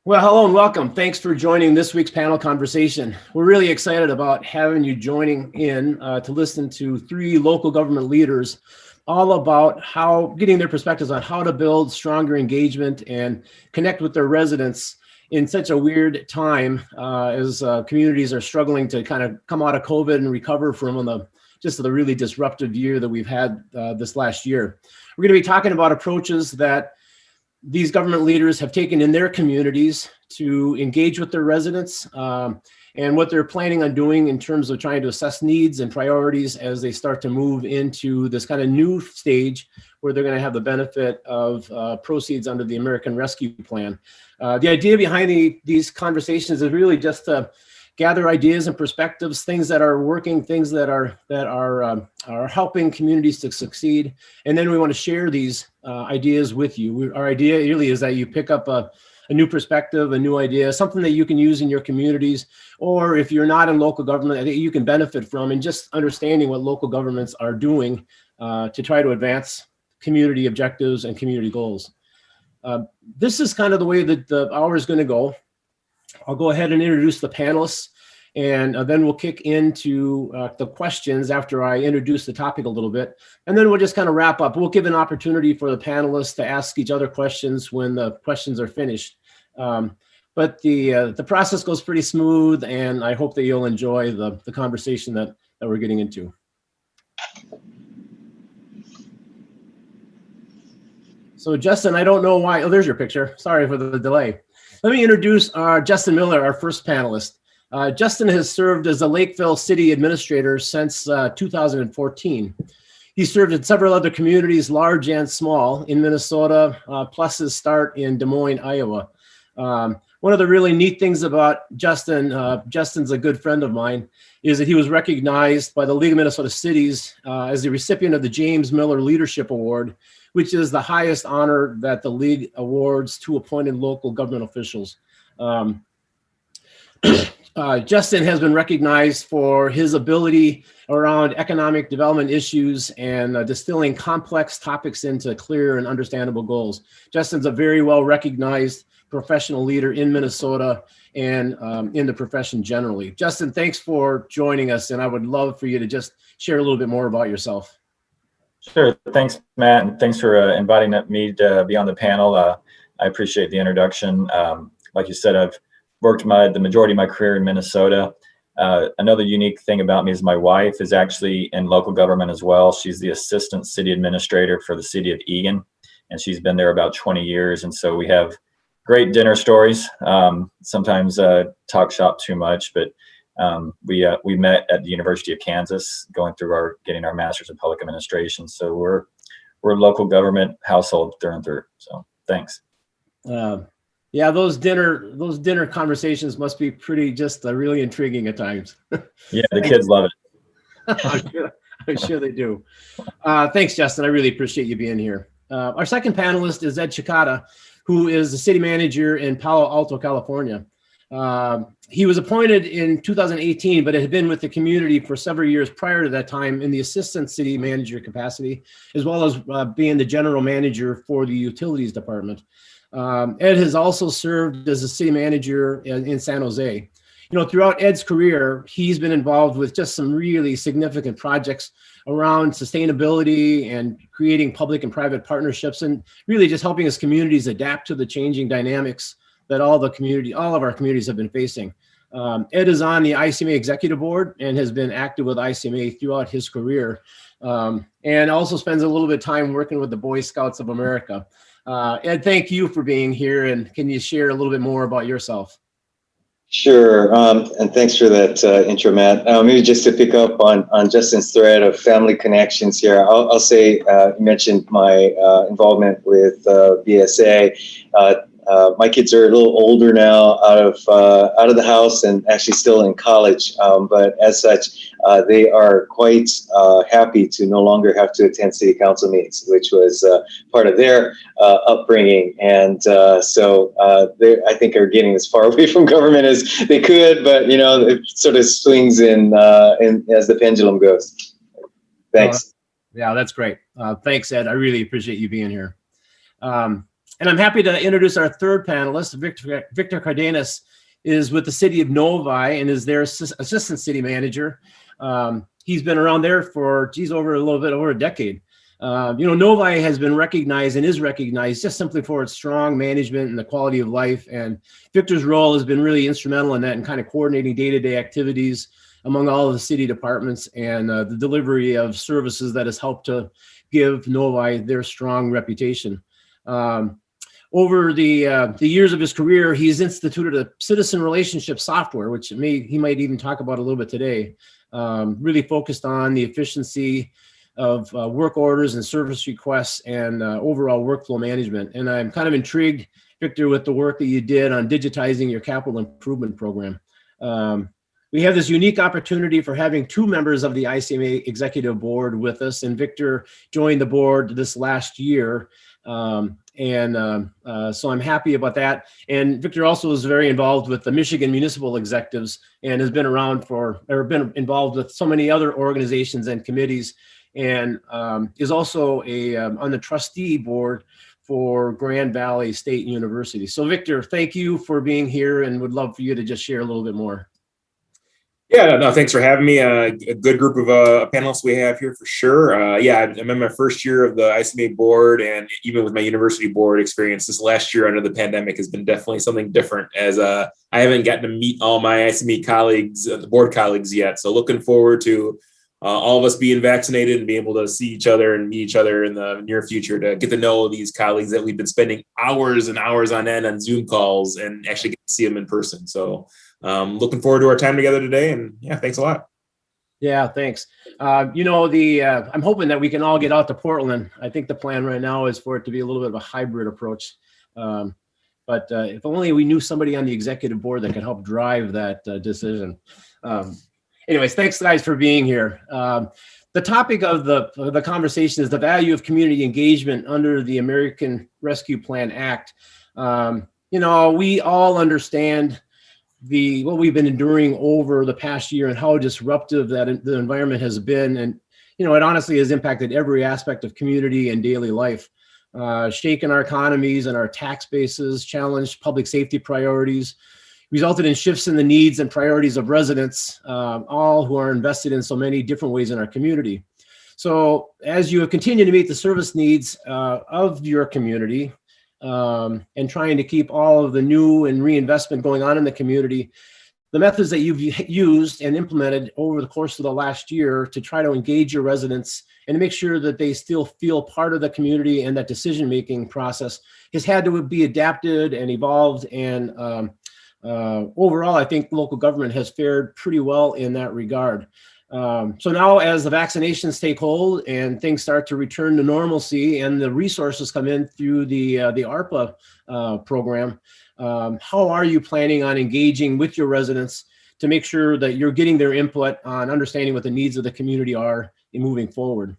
Well, hello and welcome. Thanks for joining this week's panel conversation. We're really excited about having you joining in to listen to three local government leaders all about how getting their perspectives on how to build stronger engagement and connect with their residents in such a weird time as communities are struggling to kind of come out of COVID and recover from the really disruptive year that we've had this last year. We're going to be talking about approaches that these government leaders have taken in their communities to engage with their residents and what they're planning on doing in terms of trying to assess needs and priorities as they start to move into this kind of new stage where they're going to have the benefit of proceeds under the American Rescue Plan. The idea behind these conversations is really just to gather ideas and perspectives, things that are working, things that are helping communities to succeed, and then we want to share these ideas with you. Our idea really is that you pick up a new perspective, a new idea, something that you can use in your communities, or if you're not in local government, I think you can benefit from, and just understanding what local governments are doing to try to advance community objectives and community goals. This is kind of the way that the hour is going to go. I'll go ahead and introduce the panelists, and then we'll kick into the questions after I introduce the topic a little bit. And then we'll just kind of wrap up. We'll give an opportunity for the panelists to ask each other questions when the questions are finished. But the process goes pretty smooth, and I hope that you'll enjoy the conversation that we're getting into. So Justin, I don't know why, oh, there's your picture. Sorry for the delay. Let me introduce Justin Miller, our first panelist. Justin has served as a Lakeville City Administrator since 2014. He served in several other communities, large and small, in Minnesota, plus his start in Des Moines, Iowa. One of the really neat things about Justin, Justin's a good friend of mine, is that he was recognized by the League of Minnesota Cities as the recipient of the James Miller Leadership Award, which is the highest honor that the League awards to appointed local government officials. Justin has been recognized for his ability around economic development issues and distilling complex topics into clear and understandable goals. Justin's a very well recognized professional leader in Minnesota and in the profession generally. Justin, thanks for joining us, and I would love for you to just share a little bit more about yourself. Sure. Thanks, Matt, and thanks for inviting me to be on the panel. I appreciate the introduction. Like you said, I've worked the majority of my career in Minnesota. Another unique thing about me is my wife is actually in local government as well. She's the assistant city administrator for the city of Eagan, and she's been there about 20 years. And so we have great dinner stories. Sometimes talk shop too much, but we met at the University of Kansas, getting our master's in public administration. So we're a local government household through and through. So thanks. Yeah, those dinner conversations must be really intriguing at times. Yeah, the kids love it. I'm sure they do. Thanks, Justin. I really appreciate you being here. Our second panelist is Ed Shikada, who is the city manager in Palo Alto, California. He was appointed in 2018, but had been with the community for several years prior to that time in the assistant city manager capacity, as well as being the general manager for the utilities department. Ed has also served as a city manager in San Jose. You know, throughout Ed's career, he's been involved with just some really significant projects around sustainability and creating public and private partnerships, and really just helping his communities adapt to the changing dynamics that all of our communities have been facing. Ed is on the ICMA executive board and has been active with ICMA throughout his career, and also spends a little bit of time working with the Boy Scouts of America. Ed, thank you for being here, and can you share a little bit more about yourself? Sure, and thanks for that intro, Matt. Maybe just to pick up on Justin's thread of family connections here, I'll say you mentioned my involvement with BSA. My kids are a little older now, out of the house and actually still in college. But as such, they are quite happy to no longer have to attend city council meetings, which was part of their upbringing. And so they, I think, are getting as far away from government as they could. But you know, it sort of swings in as the pendulum goes. Thanks. Yeah, that's great. Thanks, Ed. I really appreciate you being here. And I'm happy to introduce our third panelist. Victor Cardenas is with the city of Novi and is their assistant city manager. He's been around there for, over a little bit over a decade. Novi has been recognized and is recognized just simply for its strong management and the quality of life. And Victor's role has been really instrumental in that and kind of coordinating day-to-day activities among all of the city departments and the delivery of services that has helped to give Novi their strong reputation. Over the years of his career, he's instituted a citizen relationship software, which he might even talk about a little bit today, really focused on the efficiency of work orders and service requests and overall workflow management. And I'm kind of intrigued, Victor, with the work that you did on digitizing your capital improvement program. We have this unique opportunity for having two members of the ICMA executive board with us, and Victor joined the board this last year. So I'm happy about that. And Victor also is very involved with the Michigan Municipal Executives and has been been involved with so many other organizations and committees, and is also on the trustee board for Grand Valley State University. So Victor, thank you for being here, and would love for you to just share a little bit more. Yeah, no, thanks for having me. A good group of panelists we have here for sure. I'm in my first year of the ICMA board, and even with my university board experience, this last year under the pandemic has been definitely something different, as I haven't gotten to meet all my ICMA colleagues, the board colleagues yet. So looking forward to all of us being vaccinated and being able to see each other and meet each other in the near future to get to know these colleagues that we've been spending hours and hours on end on Zoom calls and actually get to see them in person. So looking forward to our time together today, and yeah, thanks a lot. Yeah, thanks. I'm hoping that we can all get out to Portland. I think the plan right now is for it to be a little bit of a hybrid approach. But if only we knew somebody on the executive board that could help drive that decision. Anyways, thanks guys for being here. The topic of the conversation is the value of community engagement under the American Rescue Plan Act. We all understand what we've been enduring over the past year and how disruptive that the environment has been. And, it honestly has impacted every aspect of community and daily life, shaken our economies and our tax bases, challenged public safety priorities, resulted in shifts in the needs and priorities of residents, all who are invested in so many different ways in our community. So as you have continued to meet the service needs of your community, and trying to keep all of the new and reinvestment going on in the community, the methods that you've used and implemented over the course of the last year to try to engage your residents and to make sure that they still feel part of the community and that decision-making process has had to be adapted and evolved. And overall, I think local government has fared pretty well in that regard. So now as the vaccinations take hold and things start to return to normalcy and the resources come in through the ARPA program, how are you planning on engaging with your residents to make sure that you're getting their input on understanding what the needs of the community are in moving forward?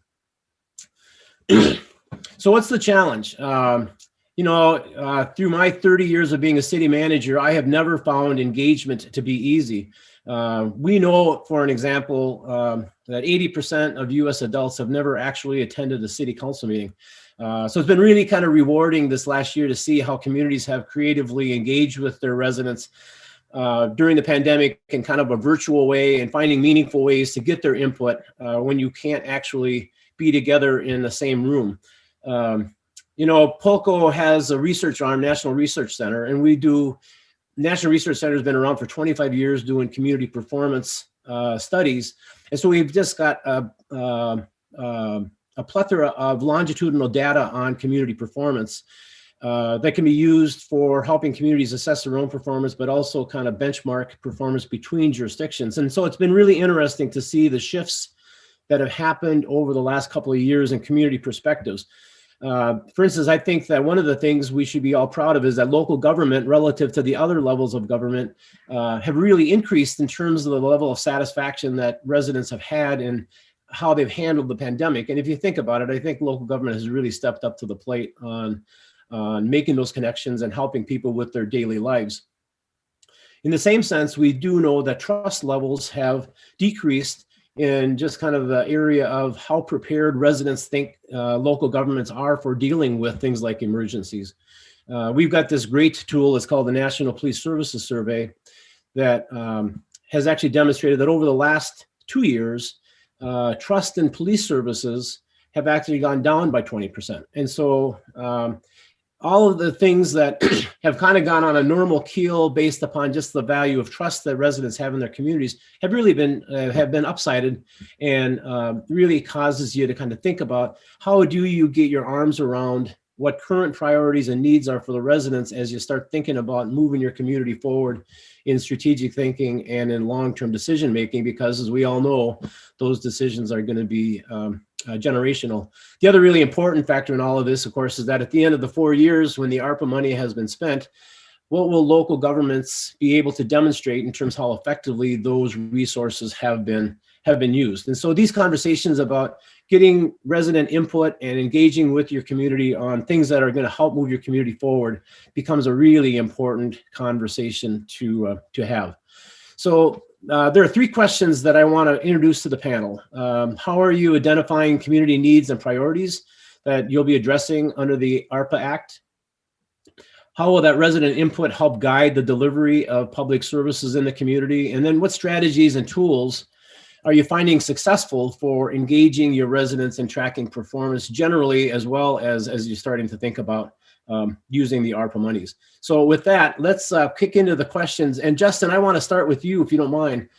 So what's the challenge? Through my 30 years of being a city manager, I have never found engagement to be easy. We know, for an example, that 80% of US adults have never actually attended a city council meeting. So it's been really kind of rewarding this last year to see how communities have creatively engaged with their residents during the pandemic in kind of a virtual way and finding meaningful ways to get their input when you can't actually be together in the same room. POCO has a research arm, National Research Center, and National Research Center has been around for 25 years doing community performance studies. And so we've just got a plethora of longitudinal data on community performance that can be used for helping communities assess their own performance, but also kind of benchmark performance between jurisdictions. And so it's been really interesting to see the shifts that have happened over the last couple of years in community perspectives. For instance, I think that one of the things we should be all proud of is that local government relative to the other levels of government have really increased in terms of the level of satisfaction that residents have had and how they've handled the pandemic. And if you think about it, I think local government has really stepped up to the plate on making those connections and helping people with their daily lives. In the same sense, we do know that trust levels have decreased in just kind of the area of how prepared residents think local governments are for dealing with things like emergencies. We've got this great tool, it's called the National Police Services Survey, that has actually demonstrated that over the last 2 years, trust in police services have actually gone down by 20%. And so all of the things that have kind of gone on a normal keel based upon just the value of trust that residents have in their communities have really been upsided, and really causes you to kind of think about how do you get your arms around what current priorities and needs are for the residents as you start thinking about moving your community forward in strategic thinking and in long-term decision making, because as we all know, those decisions are going to be generational. The other really important factor in all of this, of course, is that at the end of the 4 years, when the ARPA money has been spent, what will local governments be able to demonstrate in terms of how effectively those resources have been used? And so these conversations about getting resident input and engaging with your community on things that are going to help move your community forward becomes a really important conversation to have. So there are 3 questions that I want to introduce to the panel. How are you identifying community needs and priorities that you'll be addressing under the ARPA Act? How will that resident input help guide the delivery of public services in the community? And then what strategies and tools are you finding successful for engaging your residents and tracking performance generally, as well as you're starting to think about using the ARPA monies? So with that, let's kick into the questions. And Justin, I want to start with you, if you don't mind.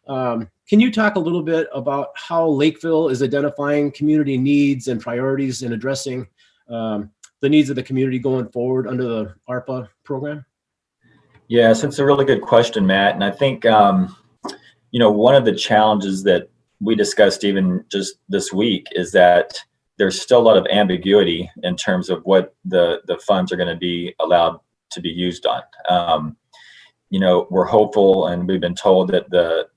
Can you talk a little bit about how Lakeville is identifying community needs and priorities in addressing the needs of the community going forward under the ARPA program? Yes, it's a really good question, Matt. And I think, one of the challenges that we discussed even just this week is that there's still a lot of ambiguity in terms of what the funds are going to be allowed to be used on. We're hopeful, and we've been told that the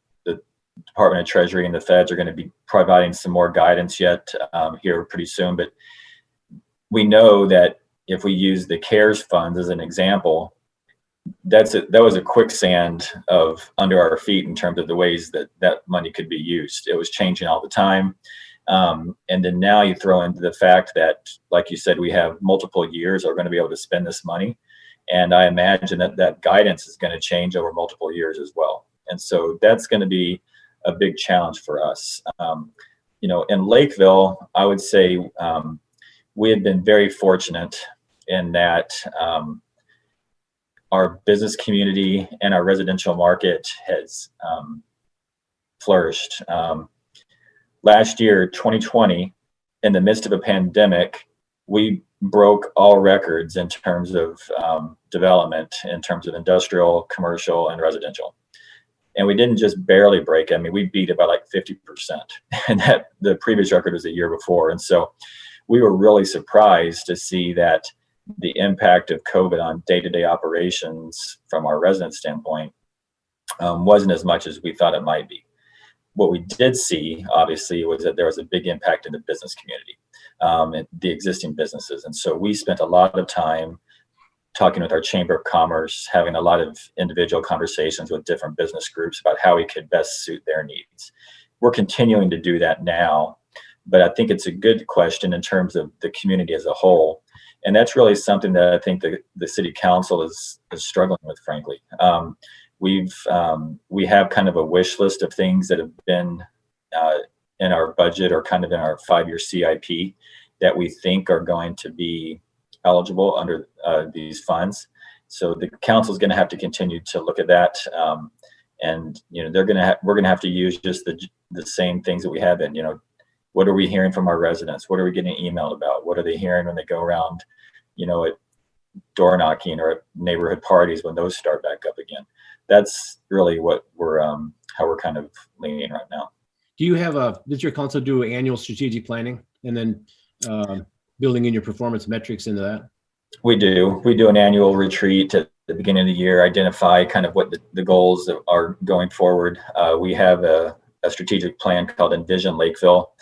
Department of Treasury and the feds are going to be providing some more guidance yet here pretty soon. But we know that if we use the CARES funds as an example, that was a quicksand of under our feet in terms of the ways that money could be used. It was changing all the time. And then now you throw into the fact that, like you said, we have multiple years are going to be able to spend this money. And I imagine that guidance is going to change over multiple years as well. And so that's going to be a big challenge for us. In Lakeville, I would say we have been very fortunate in that our business community and our residential market has flourished. Last year, 2020, in the midst of a pandemic, we broke all records in terms of development, in terms of industrial, commercial, and residential. And we didn't just barely break it. I mean, we beat it by like 50%. And that the previous record was the year before. And so we were really surprised to see that the impact of COVID on day-to-day operations from our resident standpoint wasn't as much as we thought it might be. What we did see, obviously, was that there was a big impact in the business community, and the existing businesses. And so we spent a lot of time talking with our Chamber of Commerce, having a lot of individual conversations with different business groups about how we could best suit their needs. We're continuing to do that now, but I think it's a good question in terms of the community as a whole. And that's really something that I think the city council is struggling with, frankly. We have kind of a wish list of things that have been in our budget or kind of in our 5-year CIP that we think are going to be eligible under these funds. So the council is going to have to continue to look at that, and we're going to have to use just the same things that we have been. What are we hearing from our residents? What are we getting emailed about? What are they hearing when they go around, at door knocking or at neighborhood parties when those start back up again? That's really what how we're kind of leaning right now. Does your council do annual strategic planning and then building in your performance metrics into that? We do. We do an annual retreat at the beginning of the year, identify kind of what the goals are going forward. We have a strategic plan called Envision Lakeville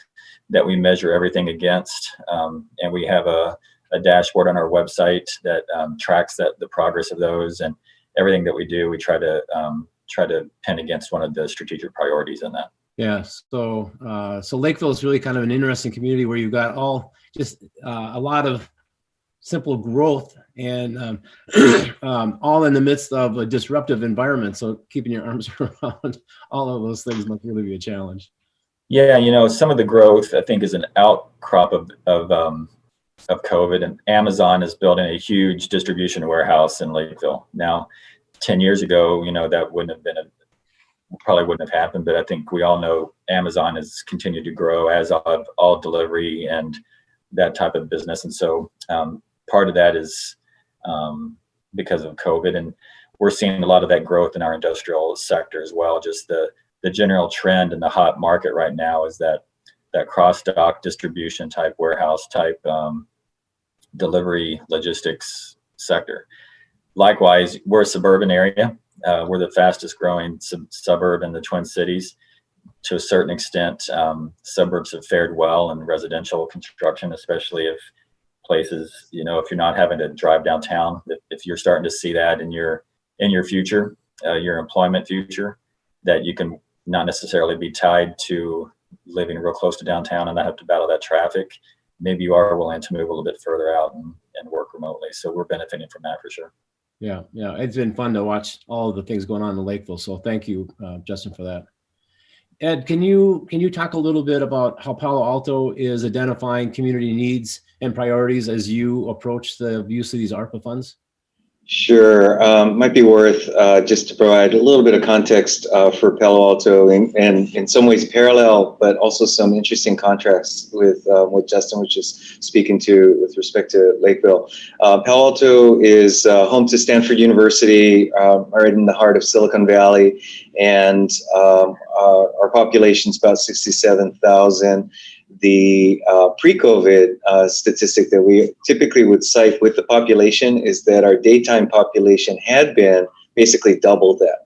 that we measure everything against. And we have a dashboard on our website that tracks the progress of those, and everything that we do, we try to pin against one of the strategic priorities in that. Yeah. So Lakeville is really kind of an interesting community where you've got a lot of simple growth and all in the midst of a disruptive environment. So keeping your arms around all of those things must really be a challenge. Yeah, some of the growth I think is an outcrop of COVID, and Amazon is building a huge distribution warehouse in Lakeville. Now, 10 years ago, that probably wouldn't have happened, but I think we all know Amazon has continued to grow, as of all delivery and that type of business. And so part of that is because of COVID, and we're seeing a lot of that growth in our industrial sector as well. Just the general trend in the hot market right now is that cross-dock distribution type, warehouse type delivery logistics sector. Likewise, we're a suburban area. We're the fastest growing suburb in the Twin Cities. To a certain extent, suburbs have fared well in residential construction, especially if places, if you're not having to drive downtown, if you're starting to see that in your future, your employment future, that you can not necessarily be tied to living real close to downtown and not have to battle that traffic. Maybe you are willing to move a little bit further out and work remotely. So we're benefiting from that for sure. Yeah. It's been fun to watch all of the things going on in Lakeville. So thank you, Justin, for that. Ed, can you talk a little bit about how Palo Alto is identifying community needs and priorities as you approach the use of these ARPA funds? Sure. Might be worth just to provide a little bit of context for Palo Alto, and in some ways parallel, but also some interesting contrasts with what Justin was just speaking to with respect to Lakeville. Palo Alto is home to Stanford University, right in the heart of Silicon Valley, and our population is about 67,000. The pre-COVID statistic that we typically would cite with the population is that our daytime population had been basically double that.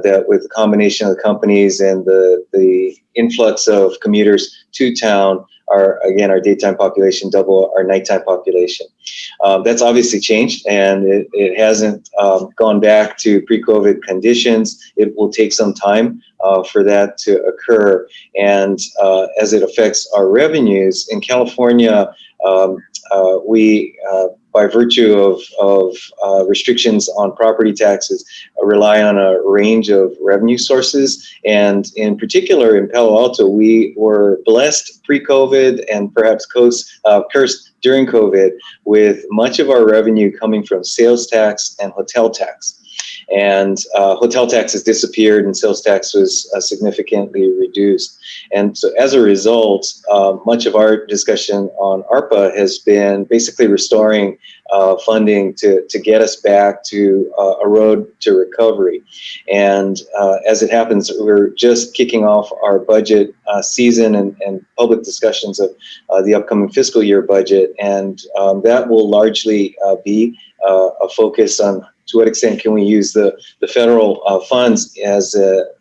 That with the combination of the companies and the influx of commuters to town, our daytime population double our nighttime population. That's obviously changed, and it hasn't gone back to pre-COVID conditions. It will take some time for that to occur, and as it affects our revenues in California, we by virtue of restrictions on property taxes, rely on a range of revenue sources. And in particular, in Palo Alto, we were blessed pre-COVID and perhaps cursed during COVID with much of our revenue coming from sales tax and hotel tax. And hotel tax has disappeared and sales tax was significantly reduced. And so as a result, much of our discussion on ARPA has been basically restoring funding to get us back to a road to recovery. And as it happens, we're just kicking off our budget season and public discussions of the upcoming fiscal year budget. And that will largely be a focus on to what extent can we use the federal funds as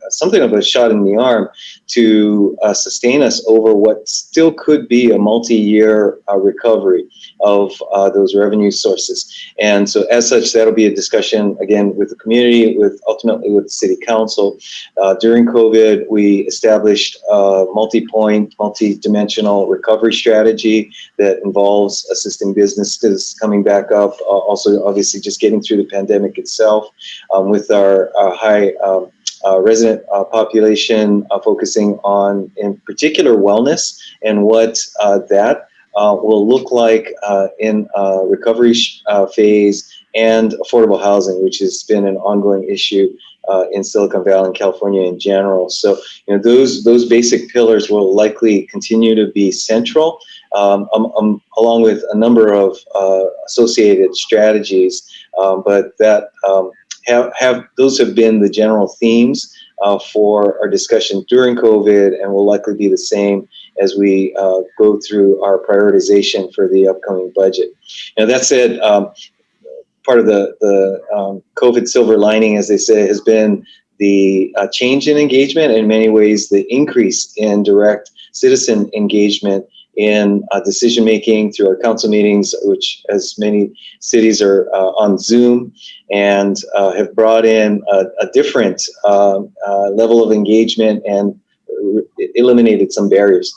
something of a shot in the arm to sustain us over what still could be a multi-year recovery of those revenue sources. And so as such, that'll be a discussion, again, with the community, ultimately with the city council. During COVID, we established a multi-point, multi-dimensional recovery strategy that involves assisting businesses coming back up, also obviously just getting through the pandemic itself, with our high resident population focusing on, in particular, wellness and what that will look like in recovery phase, and affordable housing, which has been an ongoing issue in Silicon Valley and California in general. So, those basic pillars will likely continue to be central, along with a number of associated strategies. But that those have been the general themes for our discussion during COVID, and will likely be the same as we go through our prioritization for the upcoming budget. Now, that said, part of the COVID silver lining, as they say, has been the change in engagement, and in many ways the increase in direct citizen engagement in decision-making through our council meetings, which, as many cities are on Zoom, and have brought in a different level of engagement and eliminated some barriers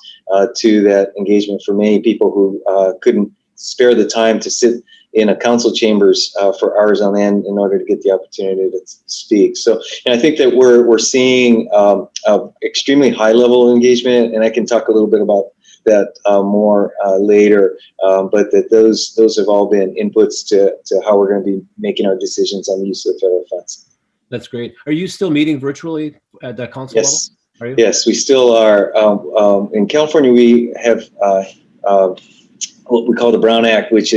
to that engagement for many people who couldn't spare the time to sit in a council chambers for hours on end in order to get the opportunity to speak. So, and I think that we're seeing extremely high level of engagement, and I can talk a little bit about that more later. But that those have all been inputs to how we're going to be making our decisions on the use of federal funds. That's great. Are you still meeting virtually at the council level? Are you? Yes, we still are. In California, we have what we call the Brown Act, which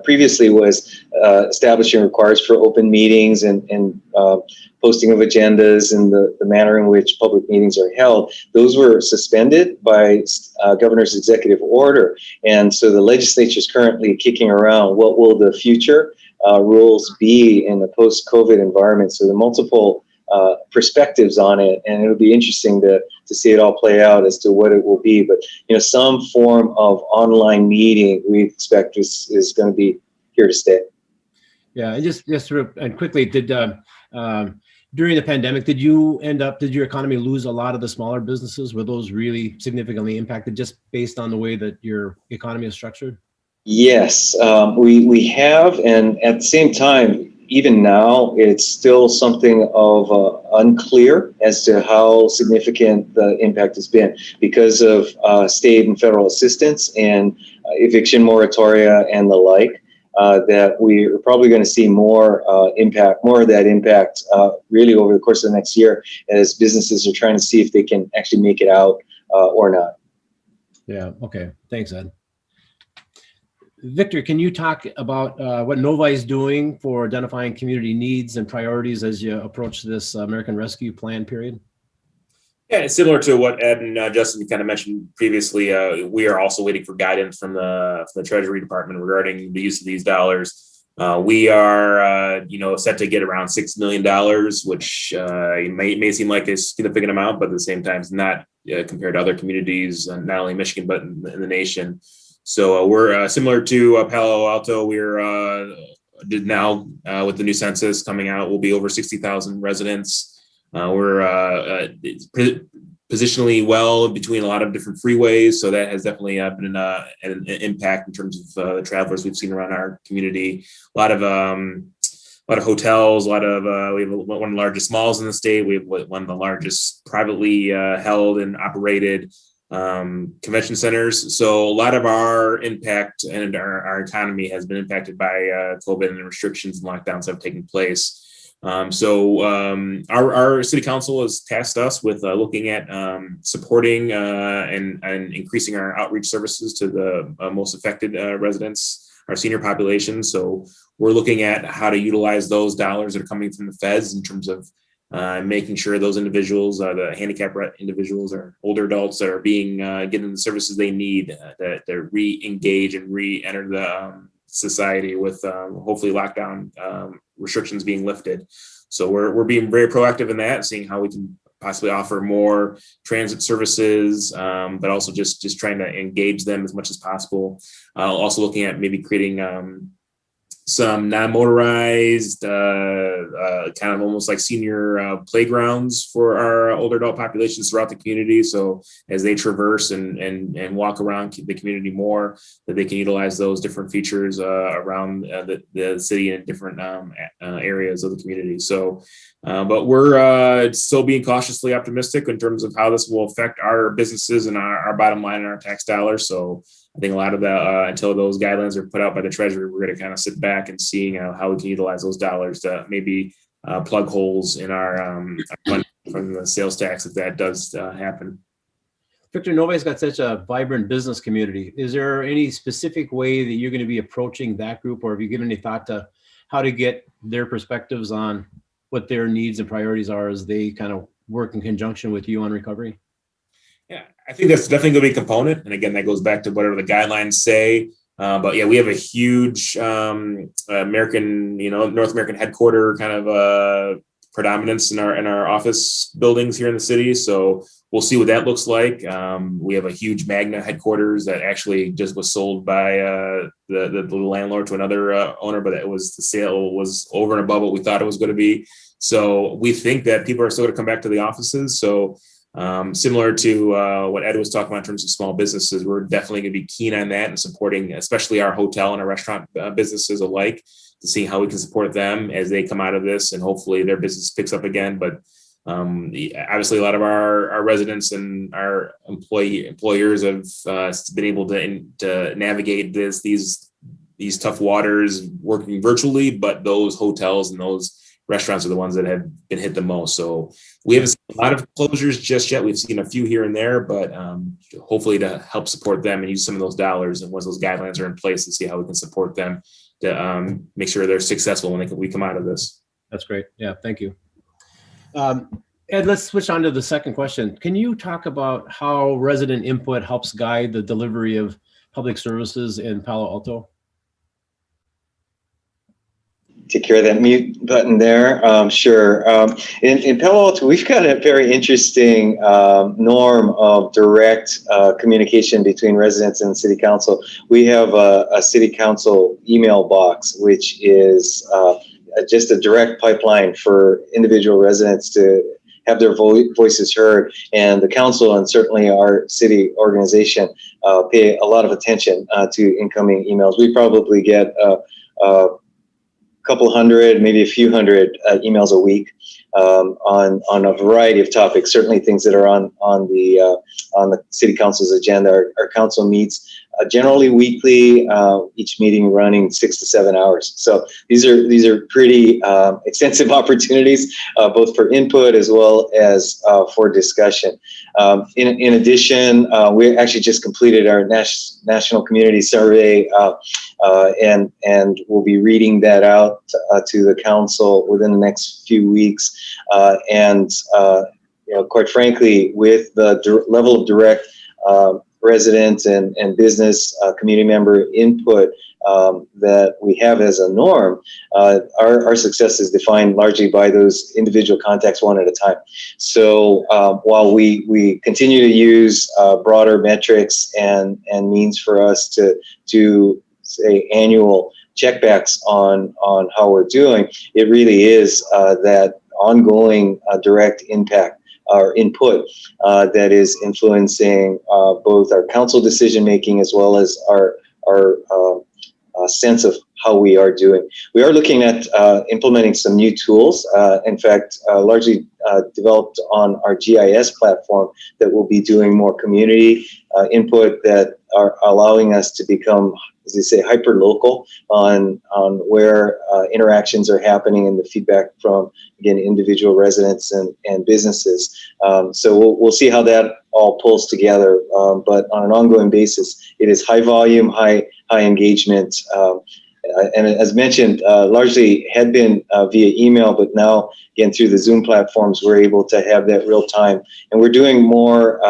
previously was establishing requirements for open meetings and posting of agendas and the manner in which public meetings are held. Those were suspended by governor's executive order. And so the legislature is currently kicking around what will the future rules be in the post-COVID environment. So the multiple perspectives on it, and it'll be interesting to see it all play out as to what it will be. But some form of online meeting we expect is going to be here to stay. Yeah, and just sort of and quickly, did during the pandemic, did your economy lose a lot of the smaller businesses? Were those really significantly impacted just based on the way that your economy is structured? Yes, we have, and at the same time, even now, it's still something of unclear as to how significant the impact has been because of state and federal assistance and eviction moratoria and the like. That we're probably going to see more of that impact really over the course of the next year as businesses are trying to see if they can actually make it out or not. Yeah. Okay. Thanks, Ed. Victor, can you talk about what Novi is doing for identifying community needs and priorities as you approach this American Rescue Plan period? Yeah, it's similar to what Ed and Justin kind of mentioned previously. We are also waiting for guidance from the Treasury Department regarding the use of these dollars. We are, set to get around $6 million, which may seem like a significant amount, but at the same time, it's not compared to other communities, not only Michigan but in the nation. So we're similar to Palo Alto. We're now with the new census coming out, we'll be over 60,000 residents. We're positionally well between a lot of different freeways, so that has definitely been an impact in terms of the travelers we've seen around our community. A lot of hotels, we have one of the largest malls in the state. We have one of the largest privately held and operated convention centers. So a lot of our impact and our economy has been impacted by COVID and the restrictions and lockdowns that have taken place. So our city council has tasked us with looking at supporting and increasing our outreach services to the most affected residents, our senior population. So we're looking at how to utilize those dollars that are coming from the feds in terms of making sure those individuals, the handicapped individuals or older adults that are being given the services they need, that they re-engage and re-enter the society with hopefully lockdown restrictions being lifted. So we're being very proactive in that, seeing how we can possibly offer more transit services, but also just trying to engage them as much as possible. Also looking at maybe creating some non-motorized, kind of almost like senior playgrounds for our older adult populations throughout the community. So as they traverse and walk around the community more, that they can utilize those different features around the city and different areas of the community. So, but we're still being cautiously optimistic in terms of how this will affect our businesses and our bottom line and our tax dollars. So I think a lot of the until those guidelines are put out by the Treasury, we're going to kind of sit back and seeing how we can utilize those dollars to maybe plug holes in our money from the sales tax if that does happen. Victor, Novi's got such a vibrant business community. Is there any specific way that you're going to be approaching that group, or have you given any thought to how to get their perspectives on what their needs and priorities are as they kind of work in conjunction with you on recovery? Yeah, I think that's definitely going to be a component. And again, that goes back to whatever the guidelines say. But yeah, we have a huge North American headquarter kind of predominance in our office buildings here in the city. So we'll see what that looks like. We have a huge Magna headquarters that actually just was sold by the landlord to another owner, but the sale was over and above what we thought it was going to be. So we think that people are still going to come back to the offices. So Similar to what Ed was talking about in terms of small businesses, we're definitely going to be keen on that and supporting, especially our hotel and our restaurant businesses alike, to see how we can support them as they come out of this, and hopefully their business picks up again. But obviously, a lot of our residents and our employers have been able to navigate these tough waters working virtually, but those hotels and those restaurants are the ones that have been hit the most. So we haven't seen a lot of closures just yet. We've seen a few here and there, but hopefully to help support them and use some of those dollars and once those guidelines are in place, to see how we can support them to make sure they're successful when we come out of this. That's great. Yeah, thank you. Ed, let's switch on to the second question. Can you talk about how resident input helps guide the delivery of public services in Palo Alto? Take care of that mute button there. Sure. In Palo Alto, we've got a very interesting norm of direct communication between residents and the city council. We have a city council email box, which is just a direct pipeline for individual residents to have their voices heard, and the council and certainly our city organization pay a lot of attention to incoming emails. We probably get a couple hundred, maybe a few hundred emails a week on a variety of topics. Certainly things that are on the city council's agenda. Our council meets generally weekly, each meeting running 6 to 7 hours. So these are pretty extensive opportunities, both for input as well as for discussion. In addition, we actually just completed our national community survey, and we'll be reading that out to the council within the next few weeks. Quite frankly, with the level of direct resident and business community member input that we have as a norm, our success is defined largely by those individual contacts one at a time. So while we continue to use broader metrics and means for us to say annual checkbacks on how we're doing, it really is that ongoing direct impact or input that is influencing both our council decision making as well as our sense of how we are doing. We are looking at implementing some new tools, in fact, largely developed on our GIS platform, that will be doing more community input that are allowing us to become, as they say, hyper local on where interactions are happening and the feedback from, again, individual residents and businesses. So we'll see how that all pulls together. But on an ongoing basis, it is high volume, high engagement. And as mentioned, largely had been via email, but now, again, through the Zoom platforms, we're able to have that real time. And we're doing more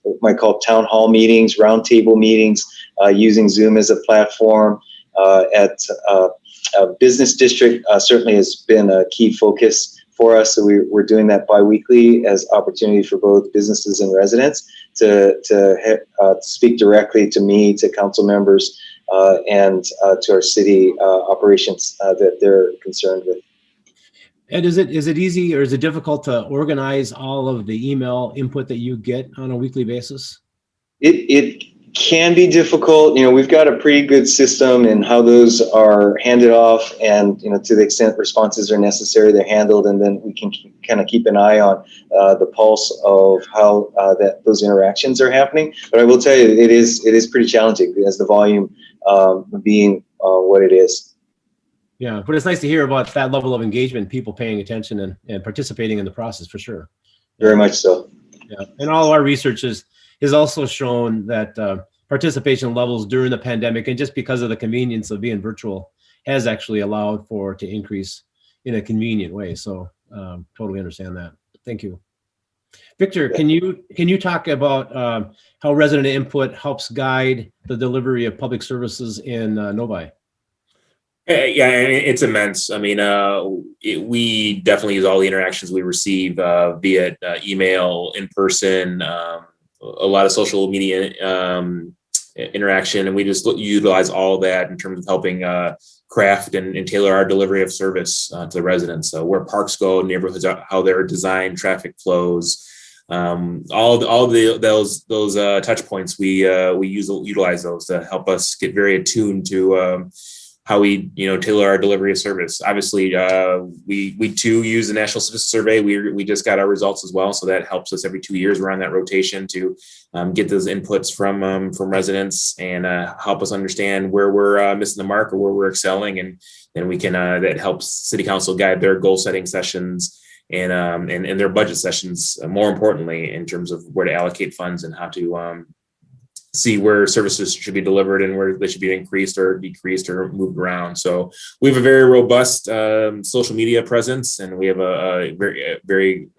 what might call town hall meetings, roundtable meetings, using Zoom as a platform. At business district certainly has been a key focus for us. So we're doing that biweekly as opportunity for both businesses and residents to speak directly to me, to council members, and to our city operations that they're concerned with. And is it easy or is it difficult to organize all of the email input that you get on a weekly basis? It can be difficult. We've got a pretty good system in how those are handed off, and to the extent responses are necessary, they're handled, and then we can kind of keep an eye on the pulse of how those interactions are happening. But I will tell you, it is pretty challenging as the volume being what it is. Yeah, but it's nice to hear about that level of engagement, people paying attention and participating in the process, for sure. Very much so. Yeah, and all of our research has also shown that participation levels during the pandemic, and just because of the convenience of being virtual, has actually allowed to increase in a convenient way. So totally understand that. Thank you. Victor, can you talk about how resident input helps guide the delivery of public services in Novi? Yeah, it's immense. I mean, we definitely use all the interactions we receive via email, in person, a lot of social media interaction, and we just utilize all of that in terms of helping craft and tailor our delivery of service to the residents. So where parks go, neighborhoods, how they're designed, traffic flows, those touch points, we utilize those to help us get very attuned to how we tailor our delivery of service. Obviously, we too use the National Citizen Survey. We just got our results as well, so that helps us every 2 years. We're on that rotation to get those inputs from residents and help us understand where we're missing the mark or where we're excelling, and then we can that helps City Council guide their goal setting sessions and their budget sessions. More importantly, in terms of where to allocate funds and how to see where services should be delivered and where they should be increased or decreased or moved around. So we have a very robust social media presence, and we have a very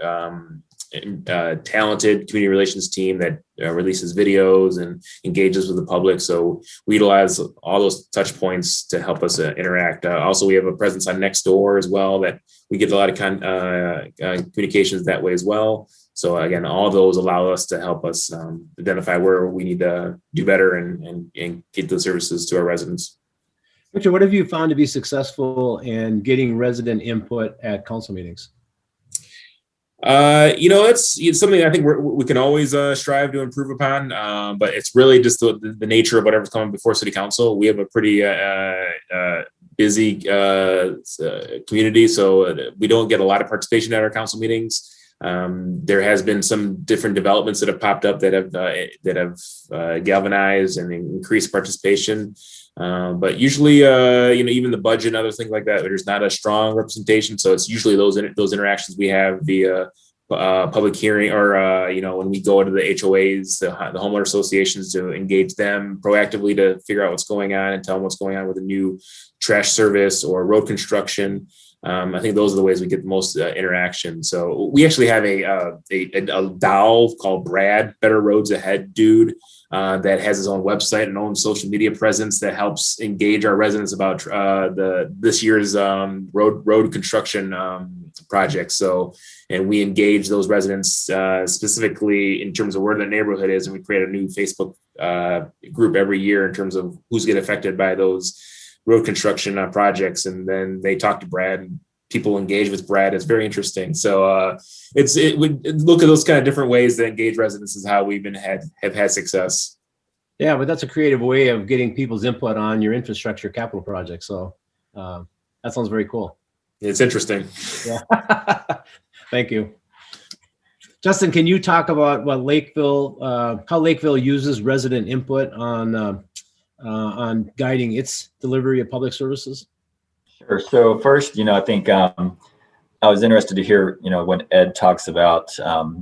talented community relations team that releases videos and engages with the public. So we utilize all those touch points to help us interact. Also, we have a presence on Nextdoor as well, that we get a lot of communications that way as well. So again, all those allow us to help us identify where we need to do better and get those services to our residents. Richard, what have you found to be successful in getting resident input at council meetings? It's something I think we can always strive to improve upon, but it's really just the nature of whatever's coming before City Council. We have a pretty busy community, so we don't get a lot of participation at our council meetings. There has been some different developments that have popped up that have galvanized and increased participation. But usually, even the budget and other things like that, there's not a strong representation. So it's usually those interactions we have via public hearing, or when we go to the HOAs, the homeowner associations, to engage them proactively to figure out what's going on and tell them what's going on with a new trash service or road construction. I think those are the ways we get the most interaction. So we actually have a doll called Brad, Better Roads Ahead dude, that has his own website and own social media presence that helps engage our residents about this year's road construction project. So, and we engage those residents specifically in terms of where the neighborhood is, and we create a new Facebook group every year in terms of who's getting affected by those road construction projects, and then they talk to Brad, and people engage with Brad. It's very interesting. So we look at those kind of different ways to engage residents is how we've have had success. Yeah, but that's a creative way of getting people's input on your infrastructure capital project. So that sounds very cool. It's interesting. Yeah. Thank you. Justin, can you talk about what how Lakeville uses resident input on guiding its delivery of public services? Sure. So first, I think I was interested to hear, when Ed talks about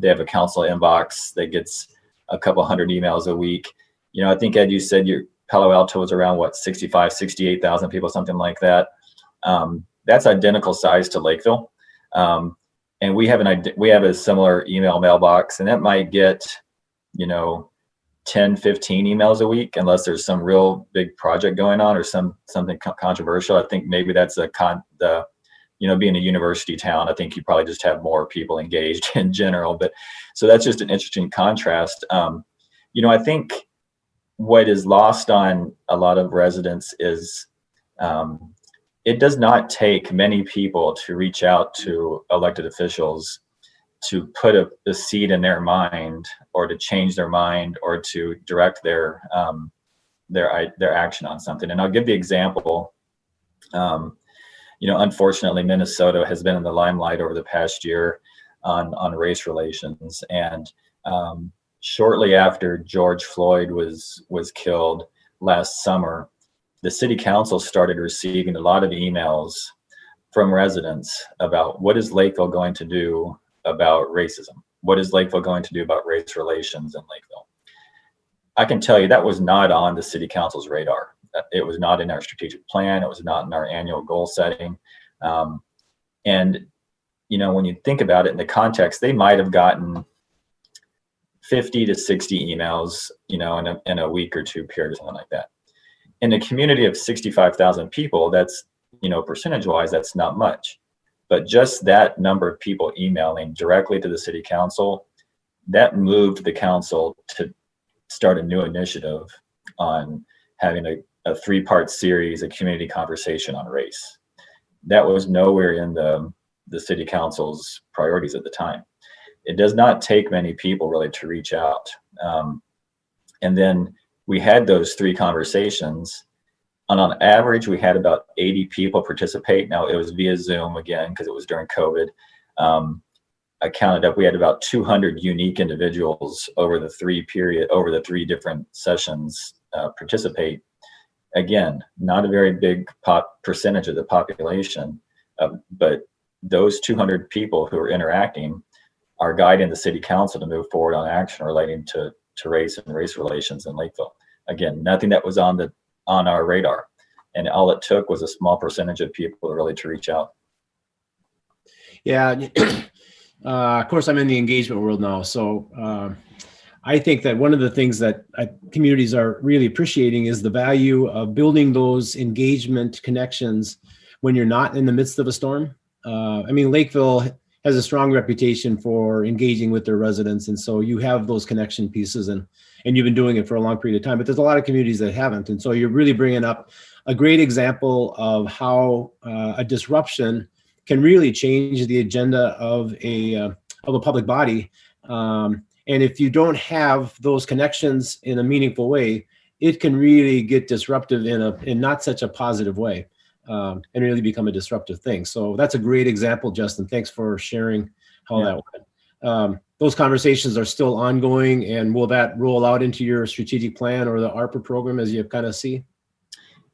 they have a council inbox that gets a couple hundred emails a week. I think, Ed, you said your Palo Alto was around 68,000 people, something like that. That's identical size to Lakeville. And we have a similar email mailbox, and that might get, 10, 15 emails a week, unless there's some real big project going on or something controversial. I think maybe that's being a university town, I think you probably just have more people engaged in general. But so that's just an interesting contrast. I think what is lost on a lot of residents is it does not take many people to reach out to elected officials to put a seed in their mind, or to change their mind, or to direct their action on something. And I'll give the example. Unfortunately, Minnesota has been in the limelight over the past year on race relations. And shortly after George Floyd was killed last summer, the city council started receiving a lot of emails from residents about what is Lakeville going to do about racism? What is Lakeville going to do about race relations in Lakeville? I can tell you that was not on the city council's radar. It was not in our strategic plan. It was not in our annual goal setting. And when you think about it in the context, they might have gotten 50 to 60 emails, in a week or two period or something like that. In a community of 65,000 people, that's, percentage-wise, that's not much. But just that number of people emailing directly to the city council, that moved the council to start a new initiative on having a 3-part series, a community conversation on race. That was nowhere in the city council's priorities at the time. it does not take many people really to reach out. And then we had those 3 conversations. On average, we had about 80 people participate. Now it was via Zoom again, because it was during COVID. I counted up, we had about 200 unique individuals over the 3 different sessions participate. Again, not a very big percentage of the population, but those 200 people who are interacting are guiding the city council to move forward on action relating to race and race relations in Lakeville. Again, nothing that was on our radar, and all it took was a small percentage of people really to reach out. Yeah, of course, I'm in the engagement world now, so I think that one of the things that communities are really appreciating is the value of building those engagement connections when you're not in the midst of a storm. I mean, Lakeville has a strong reputation for engaging with their residents, and so you have those connection pieces, and you've been doing it for a long period of time, but there's a lot of communities that haven't, and so you're really bringing up a great example of how a disruption can really change the agenda of a public body. And if you don't have those connections in a meaningful way, it can really get disruptive in not such a positive way, and really become a disruptive thing. So that's a great example, Justin. Thanks for sharing how that went. Those conversations are still ongoing, and will that roll out into your strategic plan or the ARPA program as you kind of see?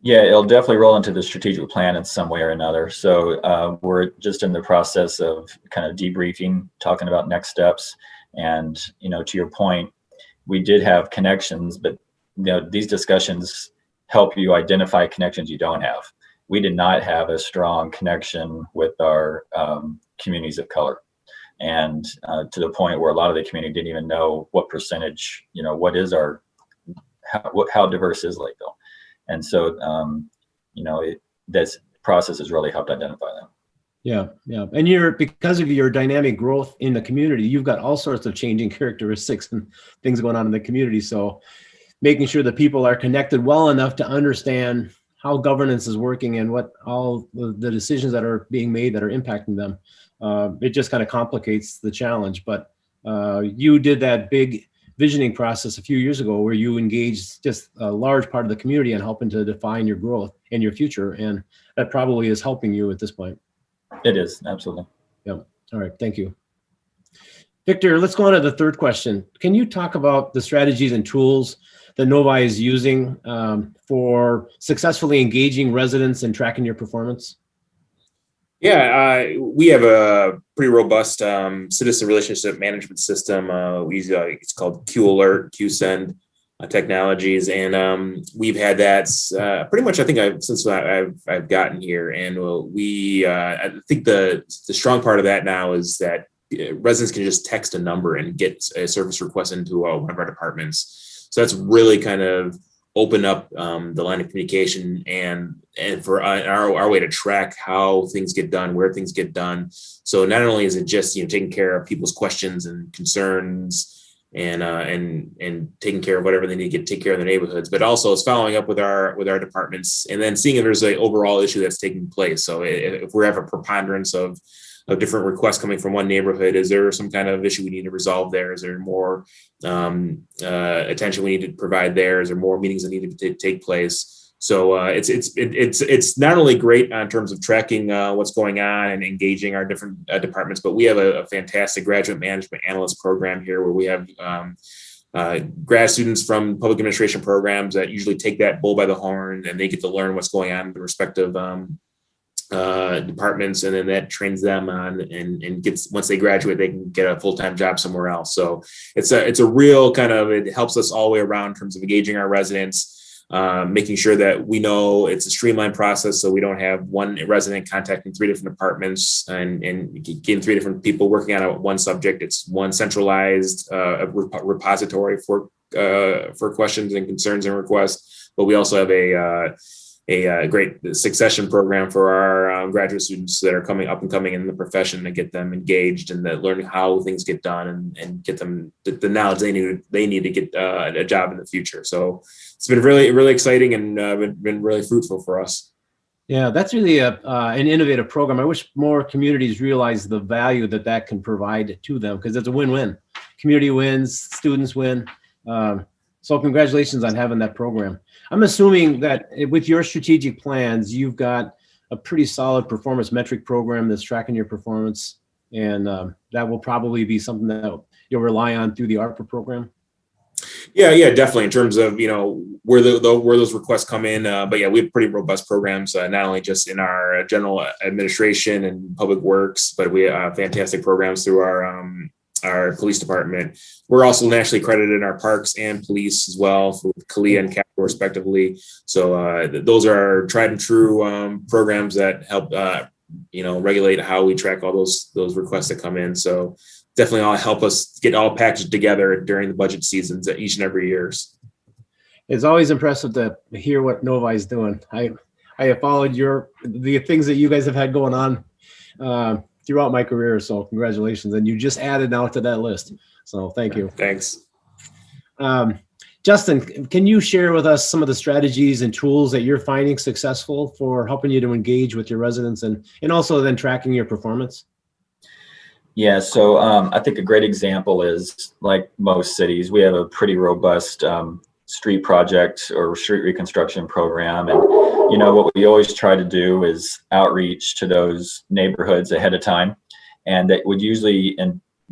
Yeah, it'll definitely roll into the strategic plan in some way or another. So we're just in the process of kind of debriefing, talking about next steps. And, to your point, we did have connections, but these discussions help you identify connections you don't have. We did not have a strong connection with our communities of color. And to the point where a lot of the community didn't even know what percentage, what is how diverse is Lakeville. And so, this process has really helped identify them. Yeah. And because of your dynamic growth in the community, you've got all sorts of changing characteristics and things going on in the community. So making sure that people are connected well enough to understand how governance is working and what all the decisions that are being made that are impacting them, it just kind of complicates the challenge. But you did that big visioning process a few years ago where you engaged just a large part of the community in helping to define your growth and your future. And that probably is helping you at this point. It is, absolutely. Yeah. All right. Thank you. Victor, let's go on to the third question. Can you talk about the strategies and tools that Novi is using for successfully engaging residents and tracking your performance? Yeah, we have a pretty robust citizen relationship management system. We use it's called Q Alert, Q Send technologies, and we've had that pretty much. I think since I've gotten here, and I think the strong part of that now is that residents can just text a number and get a service request into one of our departments. So that's really kind of open up the line of communication and for our way to track how things get done, where things get done. So not only is it just taking care of people's questions and concerns and taking care of whatever they need to take care of their neighborhoods, but also it's following up with our departments and then seeing if there's an overall issue that's taking place. So if we have a preponderance of different requests coming from one neighborhood, is there some kind of issue we need to resolve there? Is there more attention we need to provide there? Is there more meetings that need to take place? So it's not only great in terms of tracking what's going on and engaging our different departments, but we have a fantastic graduate management analyst program here where we have grad students from public administration programs that usually take that bull by the horn and they get to learn what's going on in the respective departments, and then that trains them on and gets, once they graduate, they can get a full-time job somewhere else. So it's a real kind of, it helps us all the way around in terms of engaging our residents, making sure that we know it's a streamlined process, so we don't have one resident contacting 3 different departments and getting 3 different people working on one subject. It's one centralized repository for questions and concerns and requests. But we also have a great succession program for our graduate students that are coming up and coming in the profession to get them engaged and learning how things get done and get them the knowledge they need to get a job in the future. So it's been really, really exciting and been really fruitful for us. Yeah, that's really an innovative program. I wish more communities realize the value that that can provide to them, because it's a win-win. Community wins, students win. So congratulations on having that program. I'm assuming that with your strategic plans, you've got a pretty solid performance metric program that's tracking your performance, and that will probably be something that you'll rely on through the ARPA program. Yeah, definitely. In terms of where where those requests come in, but yeah, we have pretty robust programs, not only just in our general administration and public works, but we have fantastic programs through our police department. We're also nationally accredited in our parks and police as well, for CALIA and capital respectively. So those are our tried and true programs that help regulate how we track all those requests that come in. So definitely all help us get all packaged together during the budget seasons each and every year. It's always impressive to hear what Novi is doing. I have followed the things that you guys have had going on throughout my career. So congratulations. And you just added now to that list. So thank you. Thanks. Justin, can you share with us some of the strategies and tools that you're finding successful for helping you to engage with your residents and also then tracking your performance? Yeah, so I think a great example is, like most cities, we have a pretty robust street project or street reconstruction program. And, what we always try to do is outreach to those neighborhoods ahead of time. And that would usually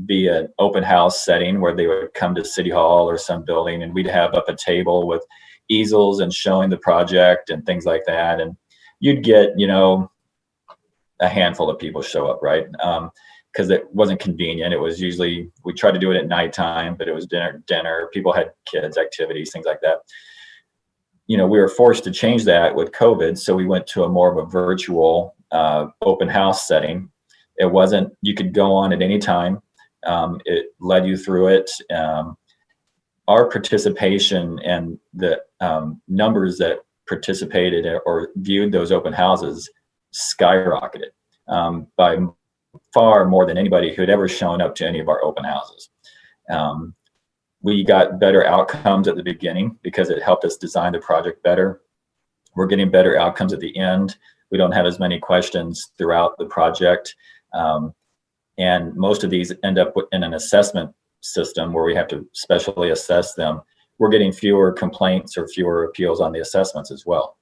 be an open house setting where they would come to City Hall or some building, and we'd have up a table with easels and showing the project and things like that. And you'd get, a handful of people show up, right? Because it wasn't convenient. It was usually, we tried to do it at nighttime, but it was dinner. People had kids, activities, things like that. We were forced to change that with COVID. So we went to a more of a virtual open house setting. It wasn't, you could go on at any time. It led you through it. Our participation and the numbers that participated or viewed those open houses skyrocketed by far more than anybody who had ever shown up to any of our open houses. We got better outcomes at the beginning because it helped us design the project better. We're getting better outcomes at the end. We don't have as many questions throughout the project. And most of these end up in an assessment system where we have to specially assess them. We're getting fewer complaints or fewer appeals on the assessments as well.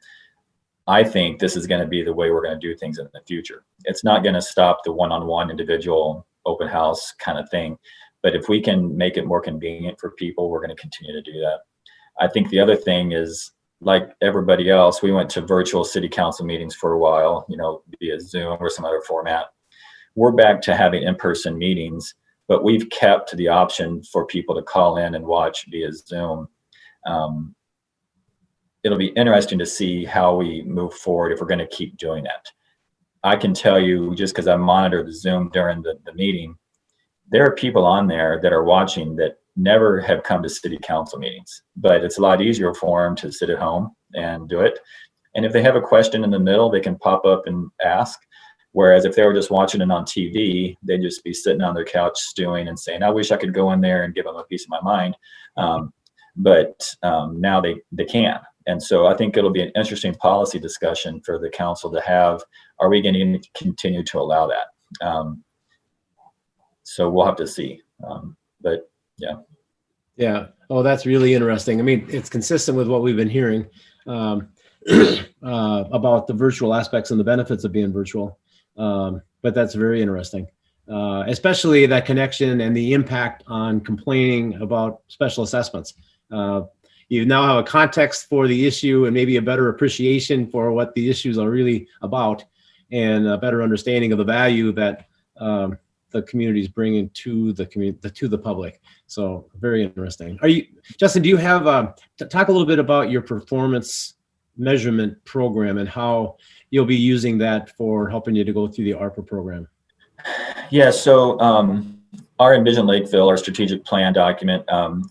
I think this is going to be the way we're going to do things in the future. It's not going to stop the one-on-one individual open house kind of thing, but if we can make it more convenient for people, we're going to continue to do that. I think the other thing is, like everybody else, we went to virtual city council meetings for a while, via Zoom or some other format. We're back to having in-person meetings, but we've kept the option for people to call in and watch via Zoom. It'll be interesting to see how we move forward if we're going to keep doing that. I can tell you, just because I monitor the Zoom during the meeting, there are people on there that are watching that never have come to city council meetings, but it's a lot easier for them to sit at home and do it. And if they have a question in the middle, they can pop up and ask. Whereas if they were just watching it on TV, they'd just be sitting on their couch stewing and saying, I wish I could go in there and give them a piece of my mind. But now they can. And so I think it'll be an interesting policy discussion for the council to have. Are we going to continue to allow that? So we'll have to see. But yeah. Yeah. Oh, that's really interesting. I mean, it's consistent with what we've been hearing about the virtual aspects and the benefits of being virtual. But that's very interesting, especially that connection and the impact on complaining about special assessments. You now have a context for the issue and maybe a better appreciation for what the issues are really about, and a better understanding of the value that the community is bringing to the public. So very interesting. Justin, do you have talk a little bit about your performance measurement program and how you'll be using that for helping you to go through the ARPA program? Yeah, so our Envision Lakeville, our strategic plan document,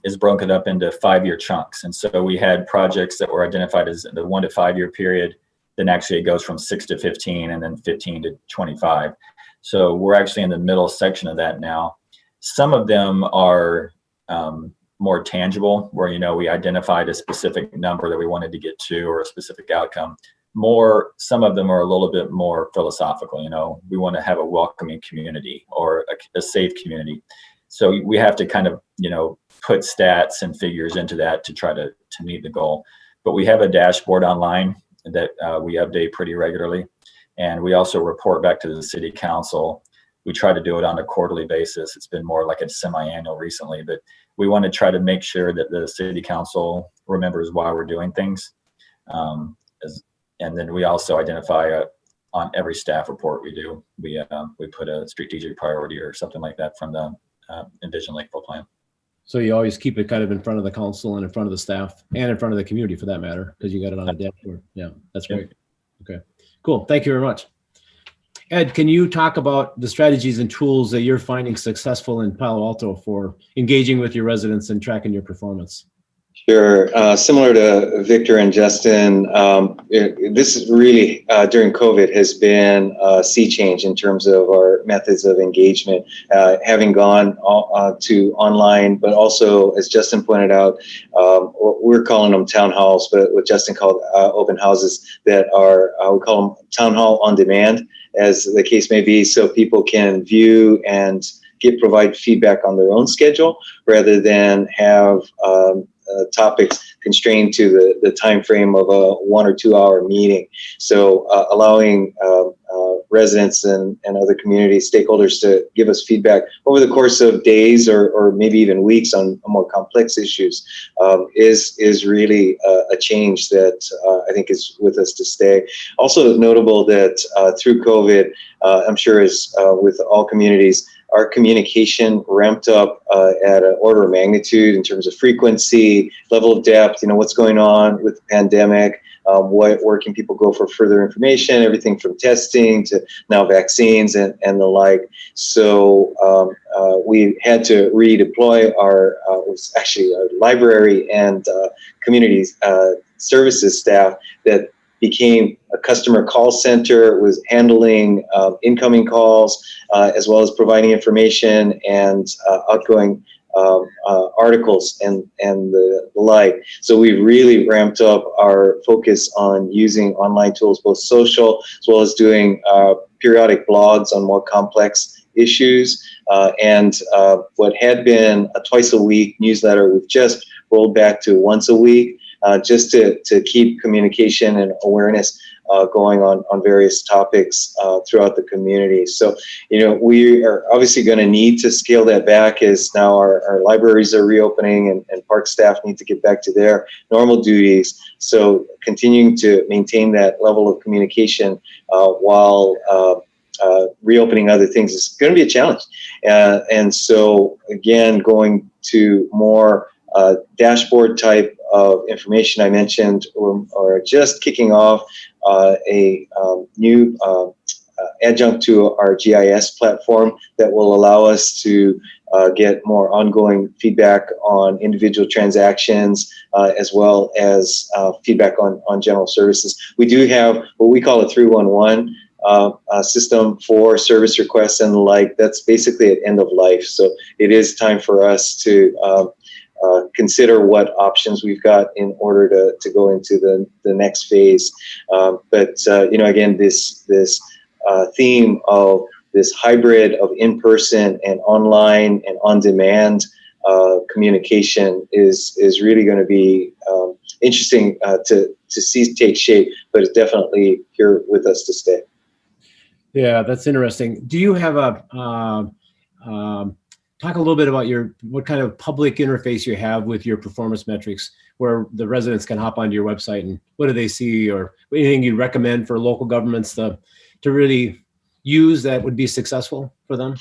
is broken up into 5-year chunks. And so we had projects that were identified as the 1 to 5 year period. Then actually it goes from 6 to 15 and then 15 to 25. So we're actually in the middle section of that now. Some of them are more tangible, where we identified a specific number that we wanted to get to or a specific outcome. some of them are a little bit more philosophical. We want to have a welcoming community or a safe community. So we have to kind of, put stats and figures into that to try to meet the goal. But we have a dashboard online that we update pretty regularly. And we also report back to the city council. We try to do it on a quarterly basis. It's been more like a semi-annual recently, but we want to try to make sure that the city council remembers why we're doing things. And then we also identify on every staff report we do, we put a strategic priority or something like that from the Envision Lakeville plan. So you always keep it kind of in front of the council and in front of the staff and in front of the community for that matter, because you got it on a dashboard. Yeah, that's great. Okay, cool. Thank you very much. Ed, can you talk about the strategies and tools that you're finding successful in Palo Alto for engaging with your residents and tracking your performance? Sure. Similar to Victor and Justin, this is really during COVID has been a sea change in terms of our methods of engagement, having gone to online, but also, as Justin pointed out, we're calling them town halls, but what Justin called open houses that are, we call them town hall on demand, as the case may be, so people can view and provide feedback on their own schedule rather than have topics constrained to the time frame of a 1 or 2 hour meeting. So allowing residents and other community stakeholders to give us feedback over the course of days or maybe even weeks on more complex issues is really a change that I think is with us to stay. Also notable that through COVID, I'm sure as with all communities, our communication ramped up at an order of magnitude in terms of frequency, level of depth, what's going on with the pandemic, where can people go for further information, everything from testing to now vaccines and the like. So we had to redeploy our library and community services staff that became a customer call center, was handling incoming calls, as well as providing information and outgoing articles and the like. So we've really ramped up our focus on using online tools, both social, as well as doing periodic blogs on more complex issues. And what had been a twice a week newsletter, we've just rolled back to once a week, just to keep communication and awareness going on various topics throughout the community. So, we are obviously going to need to scale that back as now our libraries are reopening and park staff need to get back to their normal duties. So continuing to maintain that level of communication while reopening other things is going to be a challenge. And so again, going to more dashboard type of information. I mentioned or just kicking off a new adjunct to our GIS platform that will allow us to get more ongoing feedback on individual transactions, as well as feedback on general services. We do have what we call a 311 system for service requests and the like. That's basically at end of life. So it is time for us to consider what options we've got in order to go into the next phase. But again, this theme of this hybrid of in-person and online and on-demand communication is really going to be interesting to see take shape, but it's definitely here with us to stay. Yeah, that's interesting. Do you have talk a little bit about what kind of public interface you have with your performance metrics, where the residents can hop onto your website and what do they see, or anything you'd recommend for local governments to really use that would be successful for them?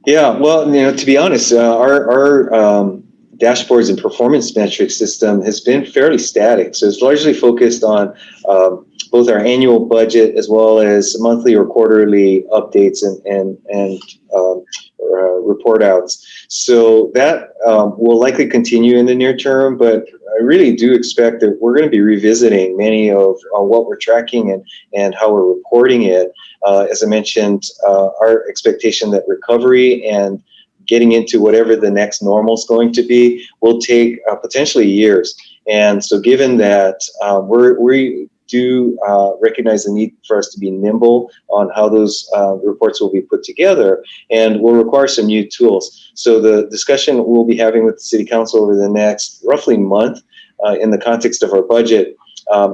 Yeah, well, to be honest, our dashboards and performance metric system has been fairly static. So it's largely focused on both our annual budget as well as monthly or quarterly updates and report outs. So that will likely continue in the near term, but I really do expect that we're going to be revisiting many of what we're tracking and how we're reporting it. As I mentioned, our expectation that recovery and getting into whatever the next normal is going to be will take potentially years. And so given that do recognize the need for us to be nimble on how those reports will be put together, and will require some new tools. So the discussion we'll be having with the City Council over the next roughly month in the context of our budget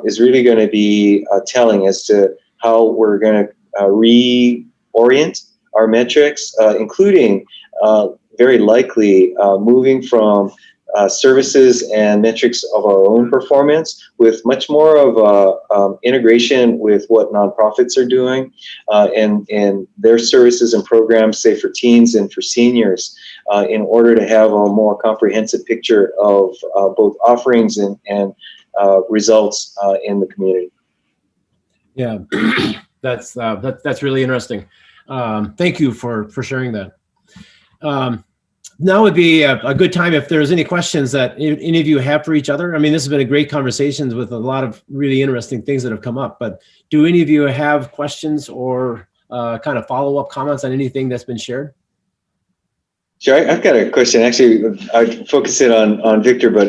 is really going to be telling as to how we're going to reorient our metrics, including very likely moving from services and metrics of our own performance with much more of integration with what nonprofits are doing and their services and programs, say for teens and for seniors, in order to have a more comprehensive picture of both offerings and results in the community. Yeah, that's really interesting. Thank you for sharing that. Now would be a good time if there's any questions that any of you have for each other. I mean, this has been a great conversation with a lot of really interesting things that have come up, but do any of you have questions or kind of follow-up comments on anything that's been shared? Sure, I've got a question. Actually, I'd focus it on Victor, but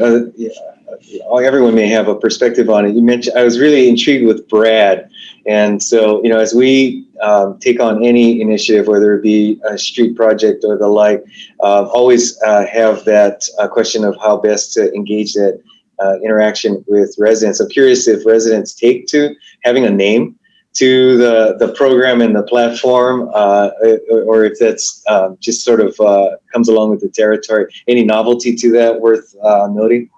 everyone may have a perspective on it. You mentioned, I was really intrigued with Brad. And so, as we take on any initiative, whether it be a street project or the like, always have that question of how best to engage that interaction with residents. I'm curious if residents take to having a name to the program and the platform, or if that's just sort of comes along with the territory. Any novelty to that worth noting?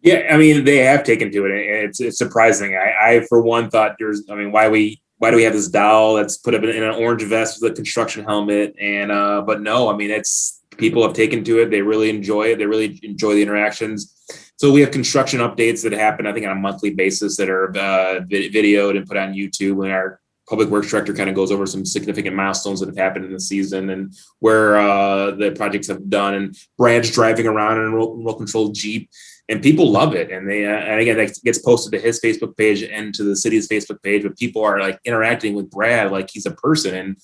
Yeah, I mean, they have taken to it, and it's surprising. I for one thought why do we have this doll that's put up in an orange vest with a construction helmet? And but no, I mean, people have taken to it. They really enjoy it. They really enjoy the interactions. So we have construction updates that happen, I think, on a monthly basis that are videoed and put on YouTube. And our public works director kind of goes over some significant milestones that have happened in the season and where the projects have done. And Brad's driving around in a remote controlled Jeep. And people love it. And and again, that gets posted to his Facebook page and to the city's Facebook page, but people are like interacting with Brad like he's a person. And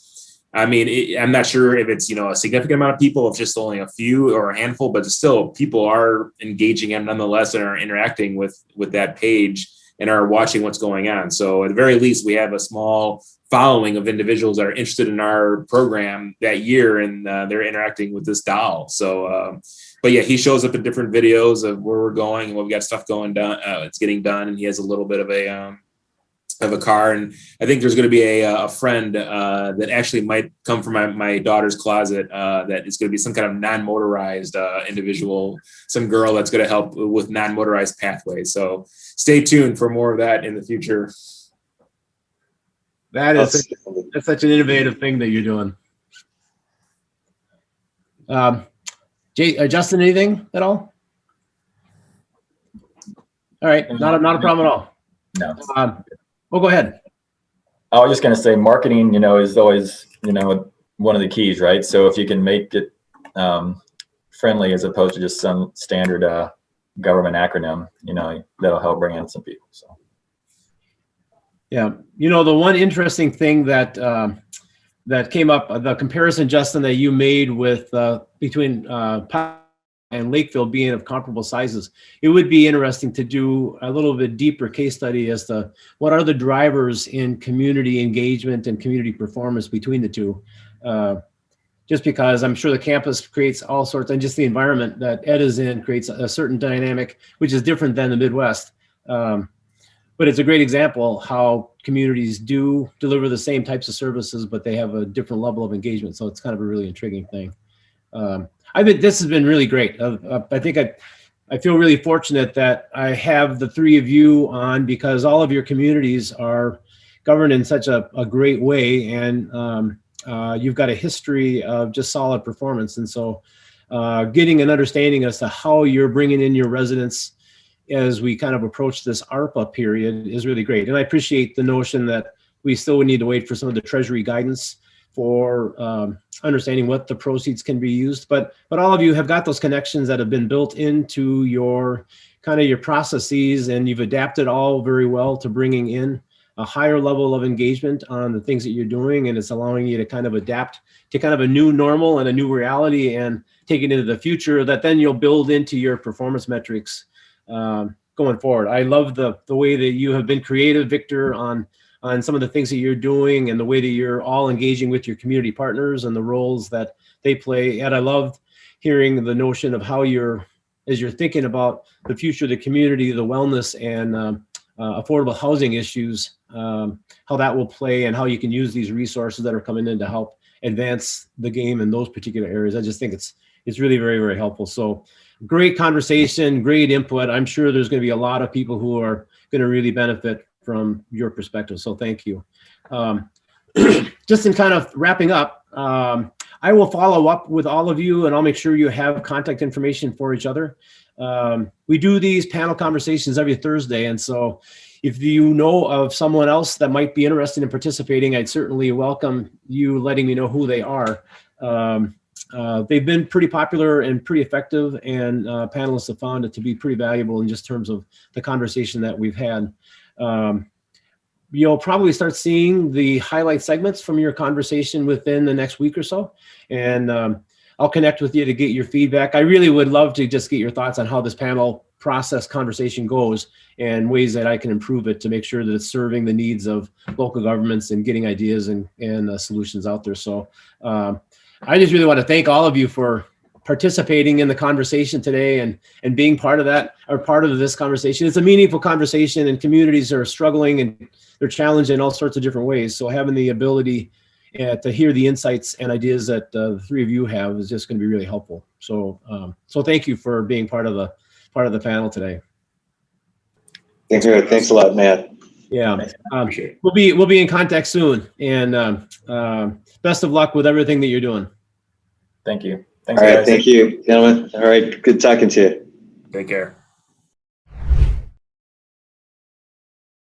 I mean, I'm not sure if it's, a significant amount of people, if just only a few or a handful, but still people are engaging him nonetheless and are interacting with that page and are watching what's going on. So at the very least, we have a small following of individuals that are interested in our program that year, and they're interacting with this doll. So, but yeah, he shows up in different videos of where we're going and what we got stuff going down. It's getting done, and he has a little bit of a car. And I think there's going to be a friend that actually might come from my daughter's closet that is going to be some kind of non-motorized individual, some girl that's going to help with non-motorized pathways. So stay tuned for more of that in the future. That's such an innovative thing that you're doing. Justin, anything at all? All right, not a problem at all. No. Well, go ahead. I was just going to say marketing, is always, one of the keys, right? So if you can make it friendly as opposed to just some standard government acronym, that'll help bring in some people. So. Yeah, the one interesting thing that that came up, the comparison, Justin, that you made with between Palo and Lakeville being of comparable sizes, it would be interesting to do a little bit deeper case study as to what are the drivers in community engagement and community performance between the two. Just because I'm sure the campus creates all sorts, and just the environment that Ed is in creates a certain dynamic, which is different than the Midwest. But it's a great example how communities do deliver the same types of services, but they have a different level of engagement. So it's kind of a really intriguing thing. This has been really great. I think I feel really fortunate that I have the three of you on, because all of your communities are governed in such a great way, and you've got a history of just solid performance. And so getting an understanding as to how you're bringing in your residents as we kind of approach this ARPA period is really great. And I appreciate the notion that we still would need to wait for some of the Treasury guidance for understanding what the proceeds can be used. But all of you have got those connections that have been built into your kind of your processes, and you've adapted all very well to bringing in a higher level of engagement on the things that you're doing. And it's allowing you to kind of adapt to kind of a new normal and a new reality and take it into the future that then you'll build into your performance metrics going forward. I love the way that you have been creative, Victor, on some of the things that you're doing and the way that you're all engaging with your community partners and the roles that they play. And I loved hearing the notion of how as you're thinking about the future of the community, the wellness and affordable housing issues, how that will play and how you can use these resources that are coming in to help advance the game in those particular areas. I just think it's really very, very helpful. So great conversation, great input. I'm sure there's going to be a lot of people who are going to really benefit from your perspective. So thank you. Just in kind of wrapping up, I will follow up with all of you and I'll make sure you have contact information for each other. We do these panel conversations every Thursday. And so if you know of someone else that might be interested in participating, I'd certainly welcome you letting me know who they are. They've been pretty popular and pretty effective, and panelists have found it to be pretty valuable in just terms of the conversation that we've had. You'll probably start seeing the highlight segments from your conversation within the next week or so. And I'll connect with you to get your feedback. I really would love to just get your thoughts on how this panel process conversation goes and ways that I can improve it to make sure that it's serving the needs of local governments and getting ideas and solutions out there. So I just really want to thank all of you for participating in the conversation today and being part of that, or part of this conversation. It's a meaningful conversation, and communities are struggling and they're challenged in all sorts of different ways. So having the ability to hear the insights and ideas that the three of you have is just going to be really helpful. So so thank you for being part of the panel today. Thanks a lot, Matt. Yeah, we'll be in contact soon, and best of luck with everything that you're doing. Thank you. Thanks, all right, guys. thank you, gentlemen. All right, good talking to you. Take care.